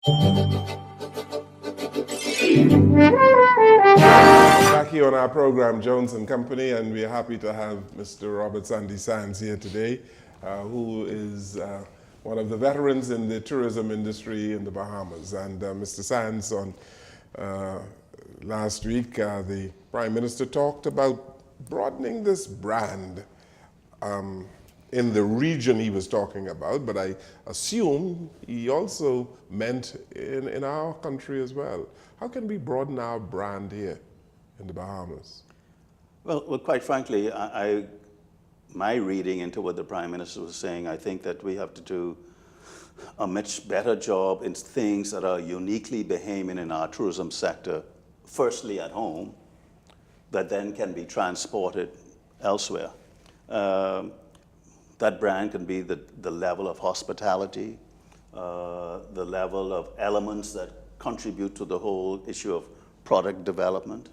Back here on our program, Jones and Company, and we're happy to have Mr. Robert SandySands here today, who is one of the veterans in the tourism industry in the Bahamas. And Mr. Sands, on last week, the Prime Minister talked about broadening this brand in the region he was talking about, but I assume he also meant in our country as well. How can we broaden our brand here in the Bahamas? Well, quite frankly, my reading into what the Prime Minister was saying, I think that we have to do a much better job in things that are uniquely Bahamian in our tourism sector, firstly at home, that then can be transported elsewhere. That brand can be the level of hospitality, the level of elements that contribute to the whole issue of product development,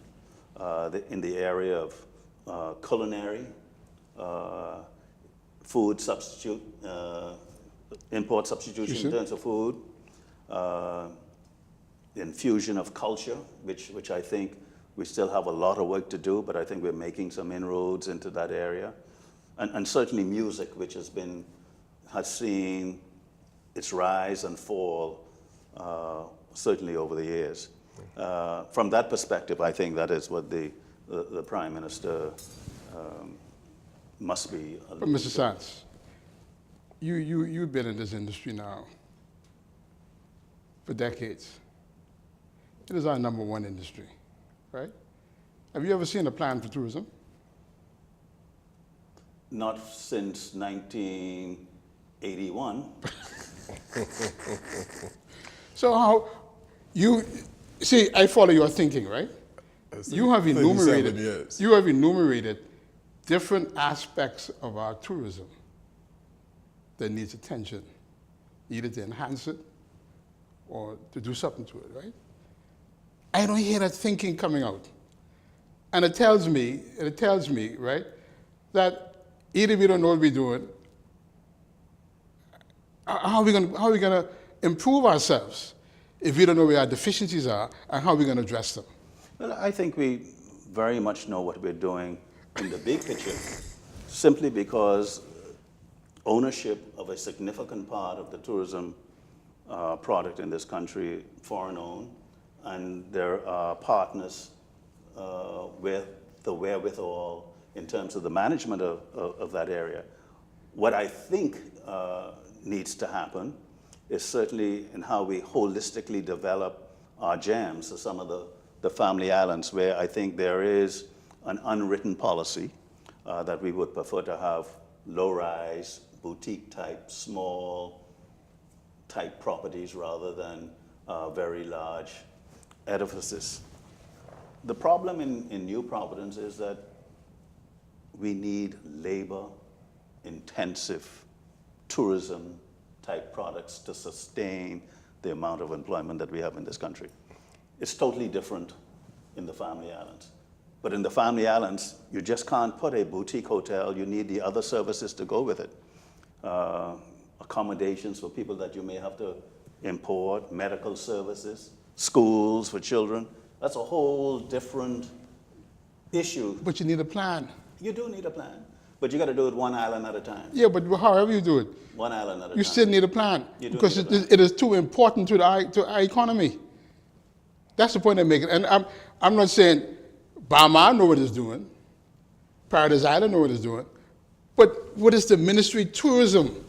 in the area of culinary, food substitute, import substitution in terms of food, infusion of culture, which I think we still have a lot of work to do, but I think we're making some inroads into that area. And certainly music, which has seen its rise and fall, certainly over the years. From that perspective, I think that is what the Prime Minister must be. But Mr. Sands, you've been in this industry now for decades. It is our #1 industry, right? Have you ever seen a plan for tourism? Not since 1981. So how you see? I follow your thinking, right? You have enumerated different aspects of our tourism that needs attention, either to enhance it or to do something to it, right? I don't hear that thinking coming out, and it tells me, right, that either we don't know what we're doing. How are we going to improve ourselves if we don't know where our deficiencies are and how we're going to address them? Well, I think we very much know what we're doing in the big picture, simply because ownership of a significant part of the tourism product in this country, foreign owned, and there are partners with the wherewithal in terms of the management of that area. What I think needs to happen is certainly in how we holistically develop our gems, so some of the family islands, where I think there is an unwritten policy that we would prefer to have low-rise, boutique-type, small-type properties rather than very large edifices. The problem in New Providence is that we need labor-intensive tourism-type products to sustain the amount of employment that we have in this country. It's totally different in the family islands. But in the family islands, you just can't put a boutique hotel. You need the other services to go with it. Accommodations for people that you may have to import, medical services, schools for children. That's a whole different issue. But you need a plan. You do need a plan, but you got to do it one island at a time. Yeah, but however you do it, one island at a time. You still need a plan because it is too important to our economy. That's the point I'm making. And I'm not saying Bahama know what it's doing, Paradise Island know what it's doing, but what is the Ministry of Tourism?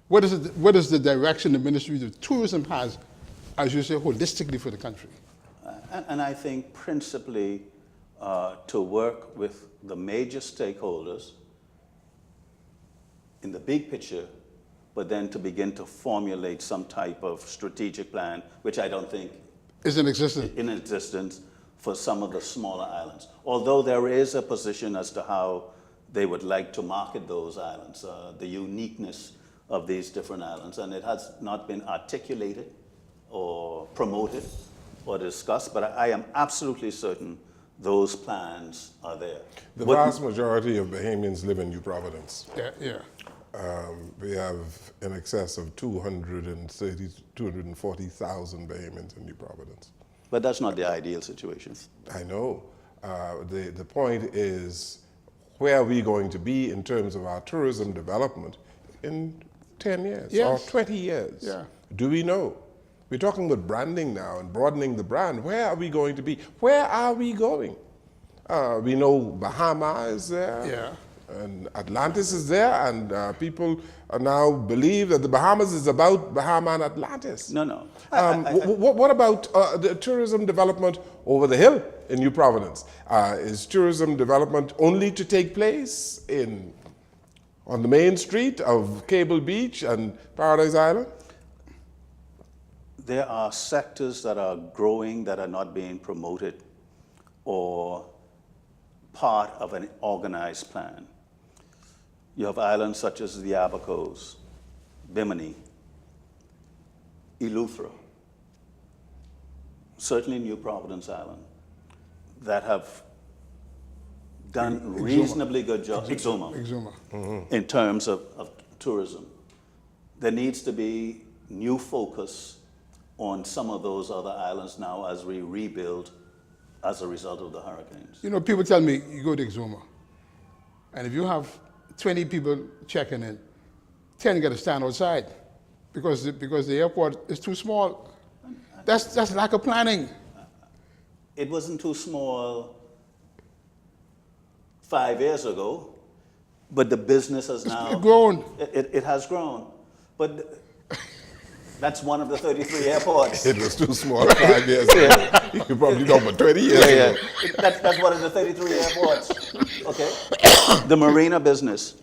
What is the direction the Ministry of Tourism has, as you say, holistically for the country? And I think principally to work with the major stakeholders in the big picture, but then to begin to formulate some type of strategic plan, which I don't think is in existence. In existence for some of the smaller islands. Although there is a position as to how they would like to market those islands, the uniqueness of these different islands, and it has not been articulated or promoted or discussed, but I am absolutely certain those plans are there. The vast majority of Bahamians live in New Providence. Yeah. We have in excess of 240,000 Bahamians in New Providence. But that's not the ideal situation. I know. The point is, where are we going to be in terms of our tourism development in 10 years Yes. or 20 years? Yeah. Do we know? We're talking about branding now and broadening the brand. Where are we going to be? Where are we going? We know Bahama is there. Yeah. And Atlantis is there, and people now believe that the Bahamas is about Bahama and Atlantis. No. What about the tourism development over the hill in New Providence? Is tourism development only to take place on the main street of Cable Beach and Paradise Island? There are sectors that are growing that are not being promoted or part of an organized plan. You have islands such as the Abacos, Bimini, Eleuthera, certainly New Providence Island, that have done reasonably good job, Exuma, in terms of tourism. There needs to be new focus on some of those other islands now as we rebuild as a result of the hurricanes. You know, people tell me, you go to Exuma, and if you have 20 people checking in, 10 got to stand outside because the airport is too small. That's lack of planning. It wasn't too small 5 years ago, but the business has now grown. It has grown, but that's one of the 33 airports. It was too small 5 years ago. You probably know, but 20 years ago. That's one of the 33 airports. Okay, the marina business,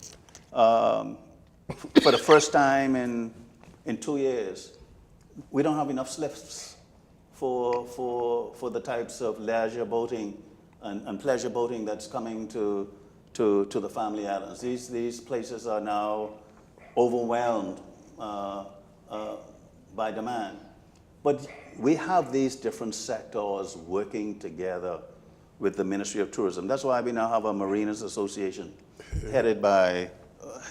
for the first time in 2 years, we don't have enough slips for the types of leisure boating and pleasure boating that's coming to the family islands. These places are now overwhelmed by demand. But we have these different sectors working together with the Ministry of Tourism. That's why we now have a Marinas Association headed by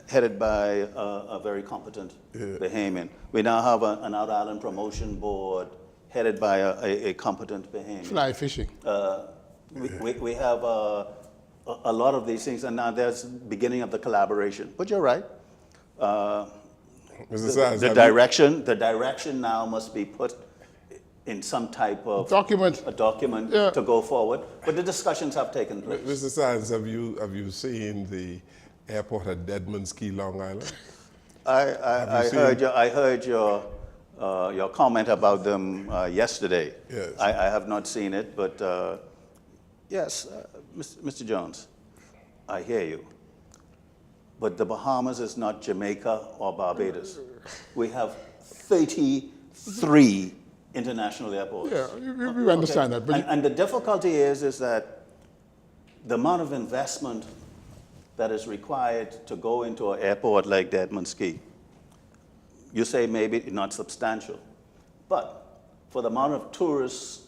a very competent Bahamian. We now have an Out Island Promotion Board headed by a competent Bahamian. Fly fishing. We have a lot of these things, and now there's beginning of the collaboration. But you're right. The direction now must be put in some type of document to go forward. But the discussions have taken place. Mr. Sands, have you seen the airport at Deadman's Key, Long Island? I heard your comment about them yesterday. Yes. I have not seen it, but yes, Mr. Jones, I hear you. But the Bahamas is not Jamaica or Barbados. We have 33 international airports. Yeah, we understand that. But and the difficulty is that the amount of investment that is required to go into an airport like Deadman's Key, you say maybe not substantial, but for the amount of tourists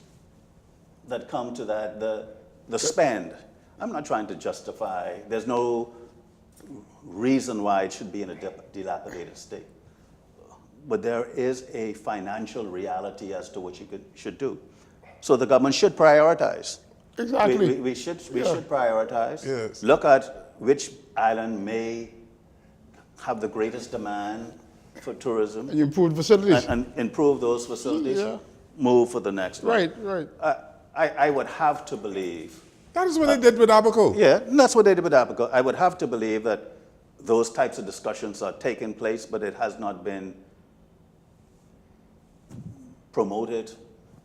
that come to that, the spend, I'm not trying to justify, there's no reason why it should be in a dilapidated state. But there is a financial reality as to what you should do. So the government should prioritize. exactly. We should prioritize. Yes. Look at which island may have the greatest demand for tourism. And you improve facilities. And improve those facilities. Yeah. Move for the next one. Right. I would have to believe. That is what they did with Abaco. Yeah, and that's what they did with Abaco. I would have to believe that those types of discussions are taking place, but it has not been promoted,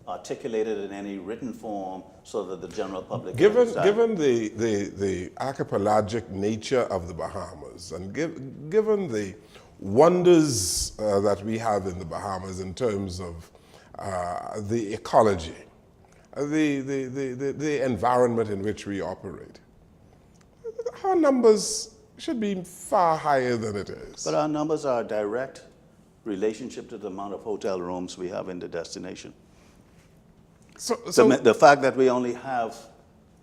articulated in any written form so that the general public can understand. Given the archipelagic nature of the Bahamas, and given the wonders that we have in the Bahamas in terms of the ecology, the environment in which we operate, our numbers should be far higher than it is. But our numbers are a direct relationship to the amount of hotel rooms we have in the destination. So The fact that we only have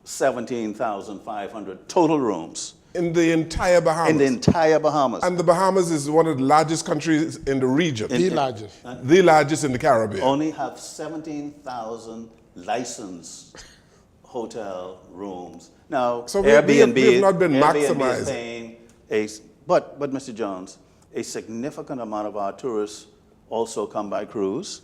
17,500 total rooms In the entire Bahamas. In the entire Bahamas. And the Bahamas is one of the largest countries in the region. The largest. The largest in the Caribbean. Only have 17,000 licensed hotel rooms. Now, So Airbnb, we've not been Airbnb maximized. is paying but Mr. Jones, a significant amount of our tourists also come by cruise.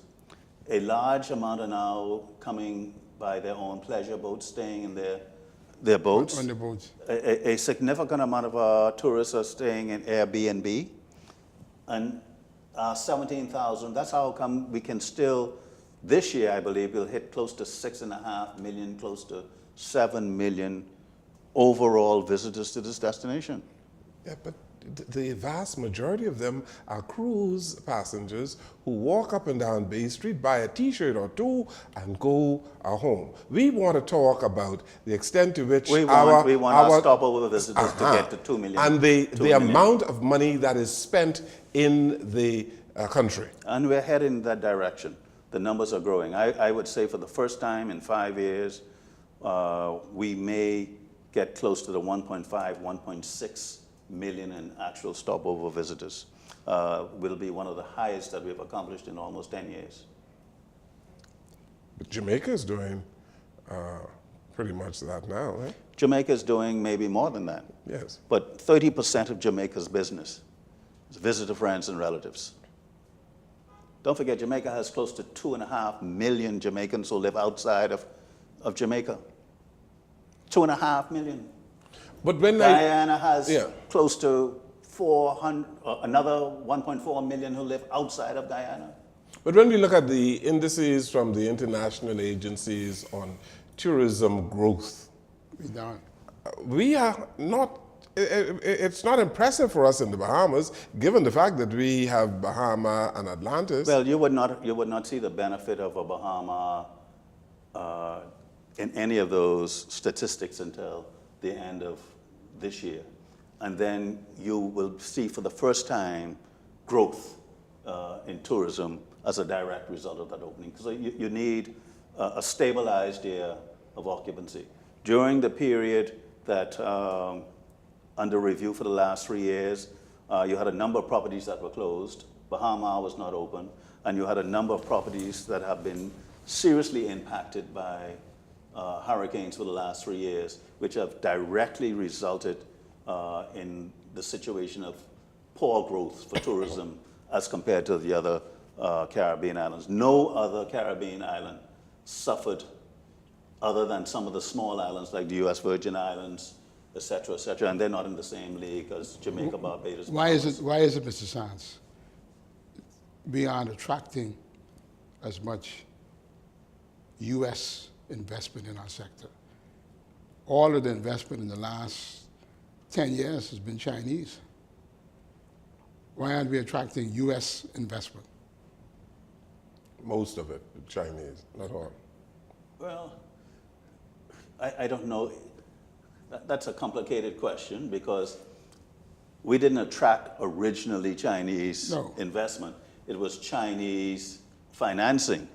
A large amount are now coming by their own pleasure boats, staying in their boats. On the boats. A significant amount of our tourists are staying in Airbnb. And 17,000, that's how come we can still, this year I believe we'll hit close to 6.5 million, close to 7 million overall visitors to this destination. Yeah, but the vast majority of them are cruise passengers who walk up and down Bay Street, buy a T-shirt or two, and go home. We want to talk about the extent to which We want our stopover visitors to get to 2 million. And the amount of money that is spent in the country. And we're heading in that direction. The numbers are growing. I would say for the first time in 5 years, we may get close to the 1.5, 1.6 million in actual stopover visitors. Will be one of the highest that we've accomplished in almost 10 years. But Jamaica is doing pretty much that now, right? Jamaica is doing maybe more than that. Yes. But 30% of Jamaica's business is visitor friends and relatives. Don't forget, Jamaica has close to 2.5 million Jamaicans who live outside of Jamaica. 2.5 million. But when Guyana has yeah. close to 400, another 1.4 million who live outside of Guyana. But when we look at the indices from the international agencies on tourism growth, We down. we are not, it's not impressive for us in the Bahamas, given the fact that we have Bahama and Atlantis. Well, you would not see the benefit of a Bahama in any of those statistics until the end of this year. And then you will see for the first time growth in tourism as a direct result of that opening. So you need a stabilized year of occupancy. During the period that under review for the last 3 years, you had a number of properties that were closed. Bahama was not open, and you had a number of properties that have been seriously impacted by hurricanes for the last 3 years, which have directly resulted in the situation of poor growth for tourism as compared to the other Caribbean islands. No other Caribbean island suffered other than some of the small islands like the U.S. Virgin Islands, et cetera, and they're not in the same league as Jamaica, Barbados. Why is it, Mr. Sands, beyond attracting as much U.S. investment in our sector? All of the investment in the last 10 years has been Chinese. Why aren't we attracting U.S. investment? Most of it, Chinese, not all. Well, I don't know. That's a complicated question because we didn't attract originally Chinese investment. It was Chinese financing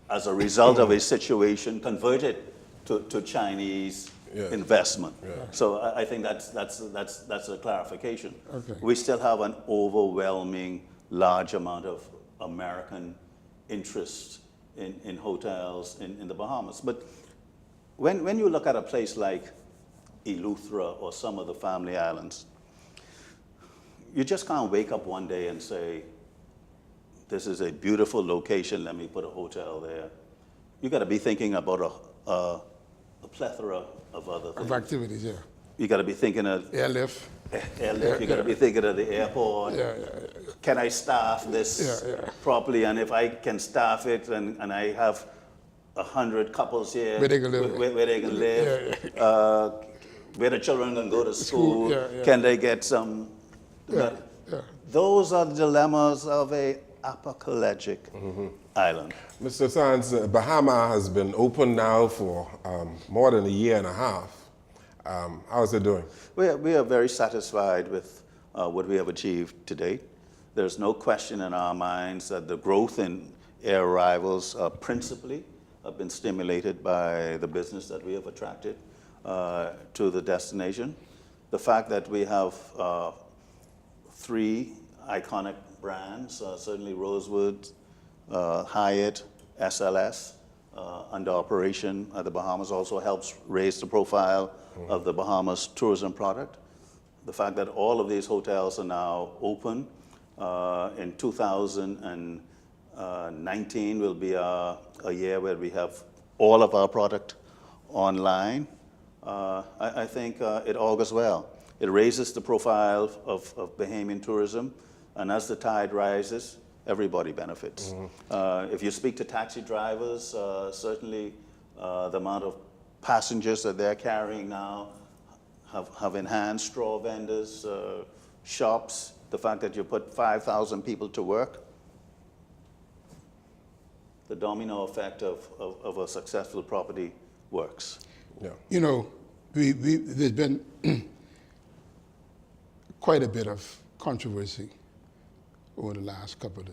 as a result of a situation converted to Chinese investment. Yeah. So I think that's a clarification. Okay. We still have an overwhelming large amount of American interest in hotels in the Bahamas. But when you look at a place like Eleuthera or some of the family islands, you just can't wake up one day and say, this is a beautiful location, let me put a hotel there. You got to be thinking about a plethora of other things. Of activities, yeah. You got to be thinking of Airlift. You got to be thinking of the airport. Can I staff this properly? And if I can staff it and I have 100 couples here where they can live, where the children can go to school, can they get some? Those are the dilemmas of a apoplectic island. Mr. Sands, Bahama has been open now for more than a year and a half. How is it doing? We are very satisfied with what we have achieved to date. There's no question in our minds that the growth in air arrivals principally have been stimulated by the business that we have attracted to the destination. the fact that we have 3 iconic brands, certainly Rosewood, Hyatt, SLS, under operation at the Bahamas also helps raise the profile of the Bahamas tourism product. The fact that all of these hotels are now open in 2019 will be a year where we have all of our product online. I think it augurs well. It raises the profile of Bahamian tourism, and as the tide rises, everybody benefits. If you speak to taxi drivers, certainly the amount of passengers that they're carrying now have enhanced, straw vendors, shops, the fact that you put 5,000 people to work. The domino effect of a successful property works. Yeah. You know, there's been quite a bit of controversy over the last couple of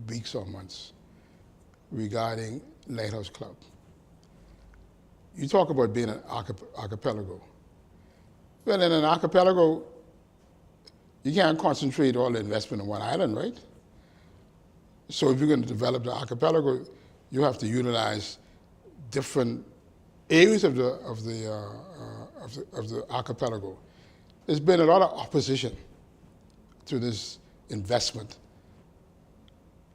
weeks or months regarding Lighthouse Club. You talk about being an archipelago. Well, in an archipelago, you can't concentrate all the investment on one island, right? So if you're going to develop the archipelago, you have to utilize different areas of the archipelago. There's been a lot of opposition to this investment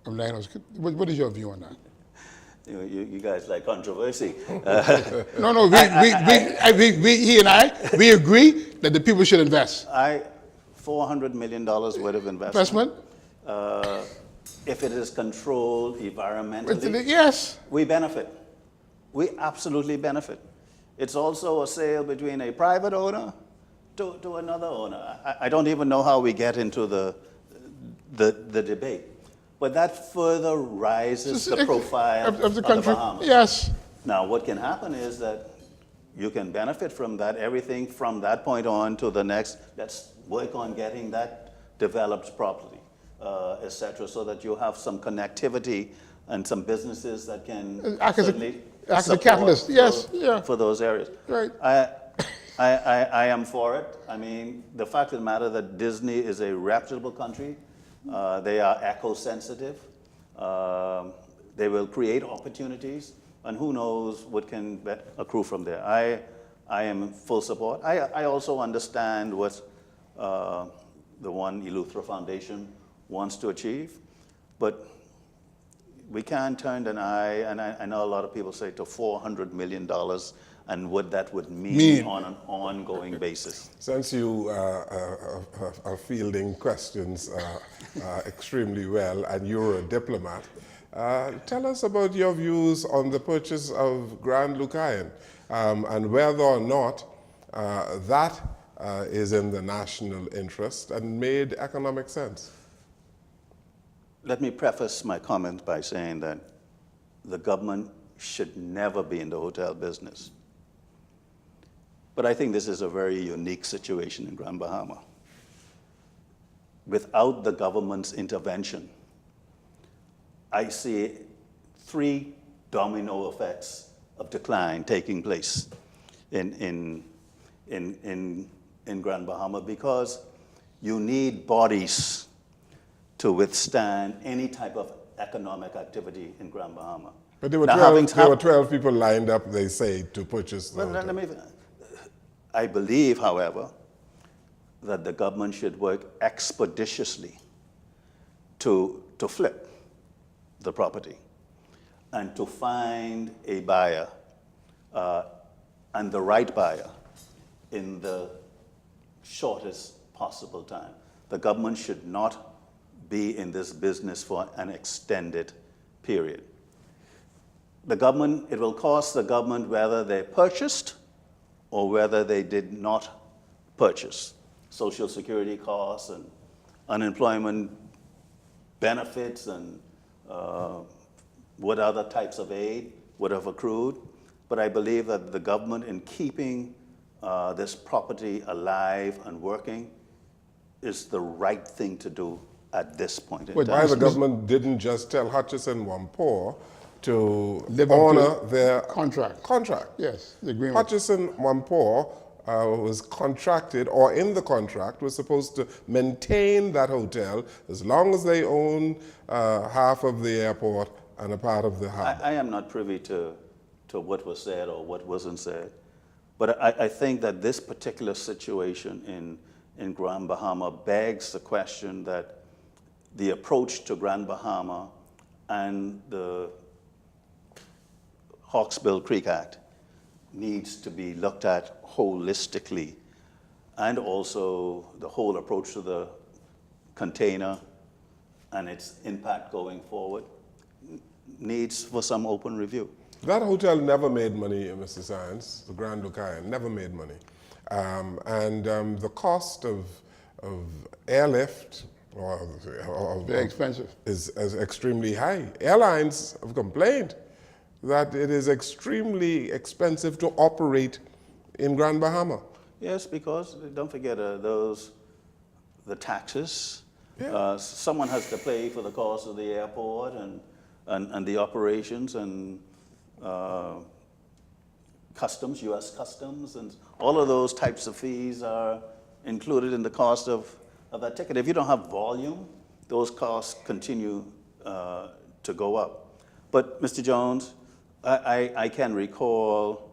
of Lighthouse. What is your view on that? You guys like controversy. No, he and I, we agree that the people should invest. $400 million worth of investment. If it is controlled environmentally, yes, we benefit. We absolutely benefit. It's also a sale between a private owner to another owner. I don't even know how we get into the debate. But that further rises the profile of the country. Bahamas. Yes. Now, what can happen is that you can benefit from that, everything from that point on to the next. Let's work on getting that developed properly, etc., so that you have some connectivity and some businesses that can certainly act as a catalyst. Yes, for those areas. Right. I am for it. I mean, the fact of the matter that Disney is a reputable country. They are eco-sensitive. They will create opportunities, and who knows what can accrue from there. I am in full support. I also understand what the One Eleuthera Foundation wants to achieve, but we can't turn an eye, and I know a lot of people say, to $400 million and what that would mean on an ongoing basis. Since you are fielding questions extremely well, and you're a diplomat, tell us about your views on the purchase of Grand Lucayan and whether or not that is in the national interest and made economic sense. Let me preface my comment by saying that the government should never be in the hotel business. But I think this is a very unique situation in Grand Bahama. Without the government's intervention, I see 3 domino effects of decline taking place in Grand Bahama, because you need bodies to withstand any type of economic activity in Grand Bahama. But there were 12 people lined up, they say, to purchase the hotel. I believe, however, that the government should work expeditiously to flip the property and to find a buyer and the right buyer in the shortest possible time. The government should not be in this business for an extended period. It will cost the government whether they purchased or whether they did not purchase. Social security costs and unemployment benefits and what other types of aid would have accrued. But I believe that the government, in keeping this property alive and working, is the right thing to do at this point in time. Why the government didn't just tell Hutchison Whampoa to honor their contract? Yes, the agreement. Hutchison Whampoa was contracted, or in the contract, was supposed to maintain that hotel as long as they own half of the airport and a part of the harbor. I am not privy to what was said or what wasn't said, but I think that this particular situation in Grand Bahama begs the question that the approach to Grand Bahama and the Hawksbill Creek Act needs to be looked at holistically, and also the whole approach to the container and its impact going forward needs for some open review. That hotel never made money, Mr. Sands, the Grand Lucayan, never made money. The cost of airlift Very expensive. is extremely high. Airlines have complained that it is extremely expensive to operate in Grand Bahama. Yes, because don't forget the taxes. Yeah. Someone has to pay for the cost of the airport and the operations and customs, U.S. customs, and all of those types of fees are included in the cost of that ticket. If you don't have volume, those costs continue to go up. But Mr. Jones, I can recall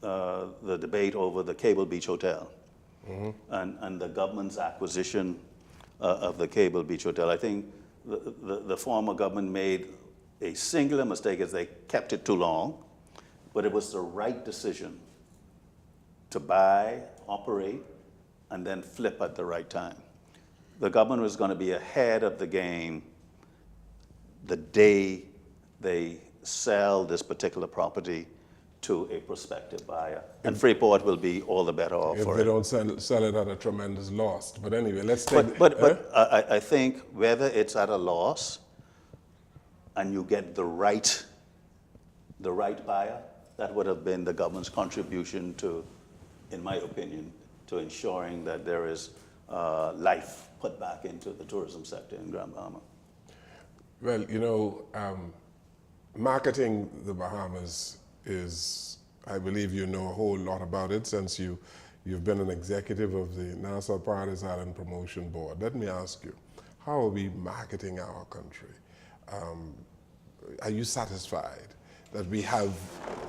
the debate over the Cable Beach Hotel and the government's acquisition of the Cable Beach Hotel. I think the former government made a singular mistake as they kept it too long, but it was the right decision to buy, operate, and then flip at the right time. The government was going to be ahead of the game the day they sell this particular property to a prospective buyer. And Freeport will be all the better off If for they it. don't sell it at a tremendous loss. But anyway, let's take... But I think whether it's at a loss and you get the right buyer, that would have been the government's contribution to, in my opinion, to ensuring that there is life put back into the tourism sector in Grand Bahama. Well, you know, marketing the Bahamas is, I believe you know a whole lot about it since you've been an executive of the Nassau Paradise Island Promotion Board. Let me ask you, how are we marketing our country? Are you satisfied that we have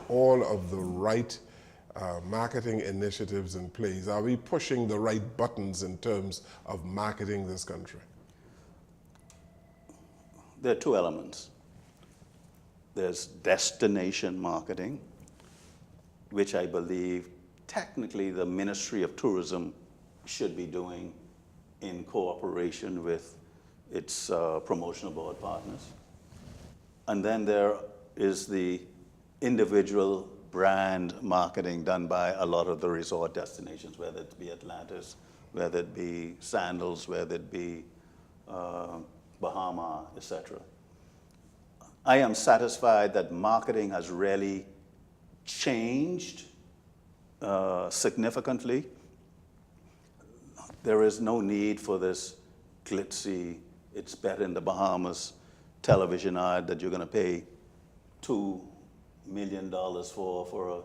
all of the right marketing initiatives in place? Are we pushing the right buttons in terms of marketing this country? There are two elements. There's destination marketing, which I believe technically the Ministry of Tourism should be doing in cooperation with its promotional board partners. And then there is the individual brand marketing done by a lot of the resort destinations, whether it be Atlantis, whether it be Sandals, whether it be Bahama, etc. I am satisfied that marketing has really changed significantly. There is no need for this glitzy, it's better in the Bahamas television ad that you're going to pay $2 million for a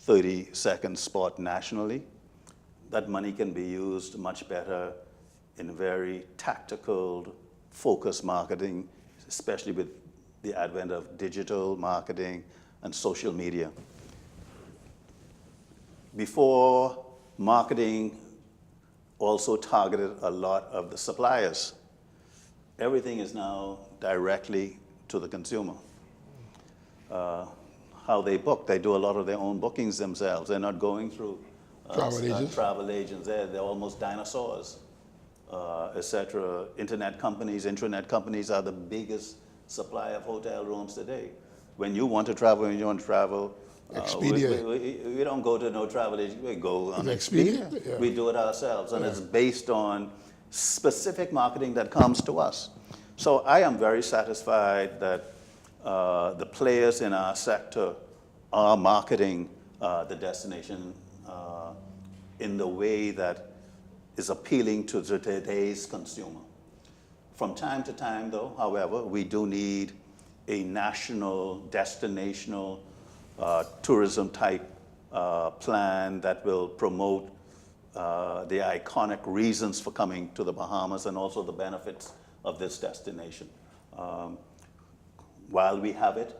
30-second spot nationally. That money can be used much better in very tactical, focused marketing, especially with the advent of digital marketing and social media. Before, marketing also targeted a lot of the suppliers. Everything is now directly to the consumer. How they book, they do a lot of their own bookings themselves. They're not going through travel agents. They're almost dinosaurs, etc. Internet companies, intranet companies are the biggest supply of hotel rooms today. When you want to travel, we don't go to no travel agent. We go on Expedia. Yeah. We do it ourselves, and it's based on specific marketing that comes to us. So I am very satisfied that the players in our sector are marketing the destination in the way that is appealing to today's consumer. From time to time, though, however, we do need a national, destinational tourism type plan that will promote the iconic reasons for coming to the Bahamas and also the benefits of this destination. While we have it,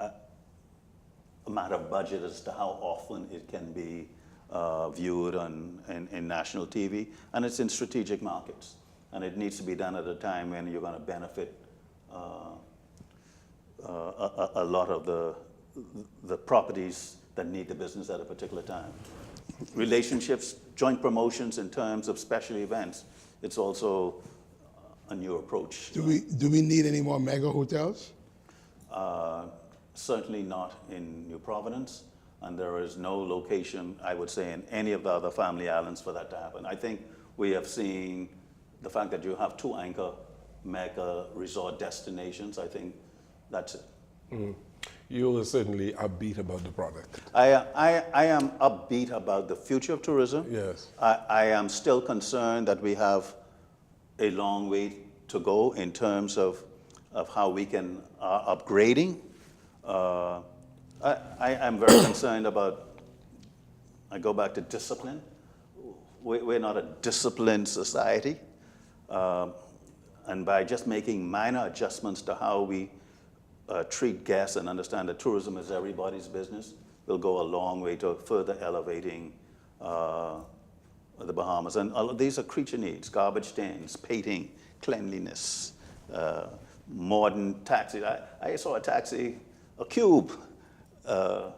a matter of budget as to how often it can be viewed in national TV, and it's in strategic markets. And it needs to be done at a time when you're going to benefit a lot of the properties that need the business at a particular time. Relationships, joint promotions in terms of special events, it's also a new approach. Do we need any more mega hotels? Certainly not in New Providence, and there is no location, I would say, in any of the other family islands for that to happen. I think we have seen the fact that you have 2 anchor mega resort destinations. I think that's it. Mm. You are certainly upbeat about the product. I am upbeat about the future of tourism. Yes. I am still concerned that we have a long way to go in terms of how we can upgrading. I am very concerned about, I go back to discipline. We're not a disciplined society. And by just making minor adjustments to how we treat guests and understand that tourism is everybody's business, will go a long way to further elevating the Bahamas. And all of these are creature needs: garbage cans, painting, cleanliness, modern taxi. I saw a taxi, a cube. And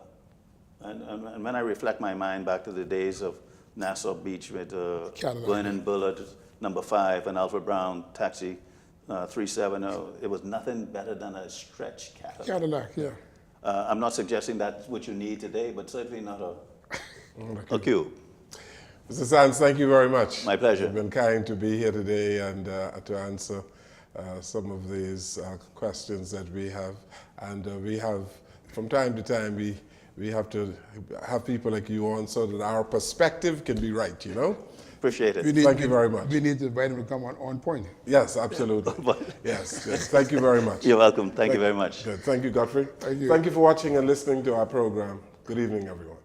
when I reflect my mind back to the days of Nassau Beach with Vernon Bullard, number 5, and Alfred Brown taxi 370, it was nothing better than a stretch Cadillac. Cadillac, yeah. I'm not suggesting that's what you need today, but certainly not a cube. Mr. Sands, thank you very much. My pleasure. You've been kind to be here today and to answer some of these questions that we have. And we have, from time to time, we have to have people like you on so that our perspective can be right, you know? Appreciate it. Thank you very much. We need to invite him to come on point. Yes, absolutely. Yes, yes. Thank you very much. You're welcome. Thank you very much. Good. Thank you, Godfrey. Thank you. Thank you for watching and listening to our program. Good evening, everyone.